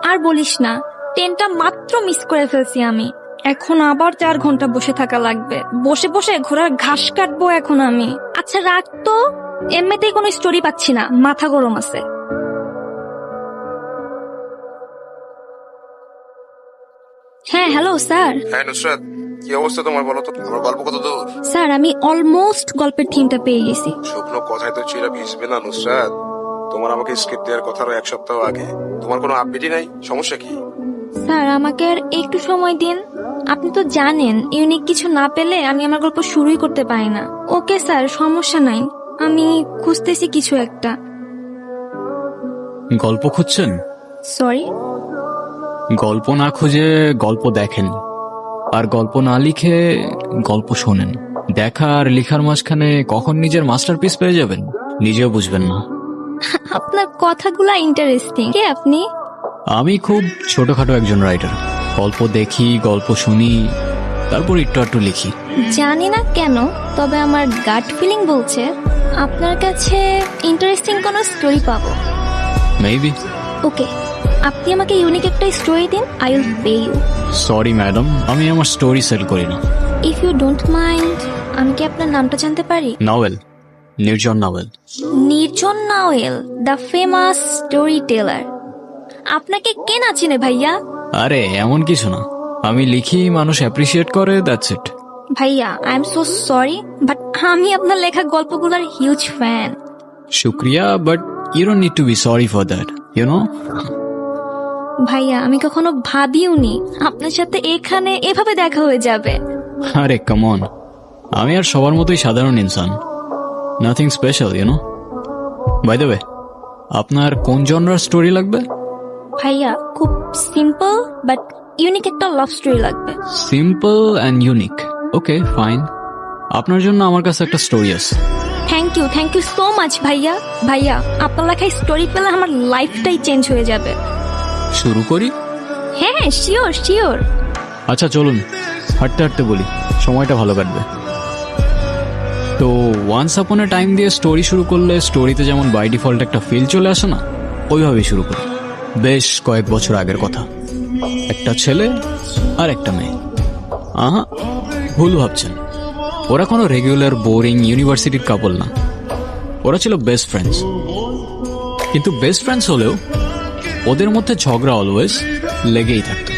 আর বলিস না, ট্রেনটা মাত্র মিস করে ফেলছি আমি। এখন আবার 4 ঘন্টা বসে থাকা লাগবে। বসে বসে ঘোড়ার ঘাস কাটবো এখন আমি। আচ্ছা রাখ তো, এমনিতেই কোনো স্টোরি পাচ্ছি না, মাথা গরম আছে। হ্যাঁ হ্যালো স্যার। হ্যাঁ নুসরাত, কি অবস্থা তোমার বলো তো? আমার গল্প কত দূর? স্যার আমি অলমোস্ট গল্পের থিমটা পেয়ে গেছি। শুকনো কথায় তো চিরা ভিজবে না নুসরাত। তোমার আমাকে স্ক্রিপ্ট দেওয়ার কথারও 1 সপ্তাহ আগে। তোমার কোনো আপডেটই নাই, সমস্যা কি? স্যার আমাকে আর একটু সময় দিন। আপনি তো জানেন ইউনিক কিছু না পেলে আমি আমার গল্প শুরুই করতে পারি না। ওকে স্যার, সমস্যা নাই, আমি খুঁজতেছি কিছু একটা। গল্প খুঁজছেন? সরি? গল্প না খুঁজে গল্প দেখেন, আর গল্প না লিখে গল্প শোনেন। দেখা আর লিখার মাঝখানে কখন নিজের মাস্টারপিস পেয়ে যাবেন নিজেও বুঝবেন না। আপনার কথাগুলা ইন্টারেস্টিং। কে আপনি? আমি খুব ছোটখাটো একজন রাইটার। গল্প দেখি, গল্প শুনি, তারপর একটু একটু লিখি। জানি না কেন, তবে আমার গাট ফিলিং বলছে আপনার কাছে ইন্টারেস্টিং কোনো স্টোরি পাবো। মেবি। ওকে, আপনি আমাকে ইউনিক একটা স্টোরি দিন, I will pay you. Sorry madam, আমি আমার স্টোরি সেল করি না। ইফ ইউ ডোন্ট মাইন্ড, আমি কি আপনার নামটা জানতে পারি? নভেল, নির্জন নভেল। নির্জন নাওয়েল, দ্য ফেমাস স্টোরি টেলার। আপনাকে কে না চিনে ভাইয়া? আরে এমন কিছু না, আমি লিখি, মানুষ অ্যাপ্রিসিয়েট করে, দ্যাটস ইট। ভাইয়া I am so sorry, but আমি আপনার লেখা গল্পগুলোর হিউজ ফ্যান। শুক্রিয়া, but you don't need to be sorry for that, you know. ভাইয়া আমি কখনো ভাবিওনি আপনার সাথে এখানে এভাবে দেখা হয়ে যাবে। আরে কাম অন, আমি আর সবার মতোই সাধারণ ইনসান, nothing special, you know. By the way, আপনার কোন জনরার স্টোরি লাগবে? ভাইয়া খুব সিম্পল বাট ইউনিক একটা লাভ স্টোরি লাগবে। Simple and unique, okay fine. আপনার জন্য আমার কাছে একটা স্টোরি আছে। থ্যাংক ইউ সো মাচ ভাইয়া। ভাইয়া আপনার লেখায় স্টোরি পেলে আমার লাইফটাই চেঞ্জ হয়ে যাবে। শুরু করি? হ্যাঁ শিওর শিওর। আচ্ছা চলুন, হাঁটতে হাঁটতে বলি, সময়টা ভালো কাটবে। তো ওয়ান্স আপন এ টাইম দিয়ে স্টোরি শুরু করলে স্টোরিতে যেমন বাই ডিফল্ট একটা ফিল চলে আসে না, ওইভাবেই শুরু করি। বেশ কয়েক বছর আগের কথা। একটা ছেলে আর একটা মেয়ে। আহা, ভুল ভাবছেন, ওরা কোনো রেগুলার বোরিং ইউনিভার্সিটির কাপল না। ওরা ছিল বেস্ট ফ্রেন্ডস। কিন্তু বেস্ট ফ্রেন্ডস হলেও ওদের মধ্যে ঝগড়া অলওয়েজ লেগেই থাকতো।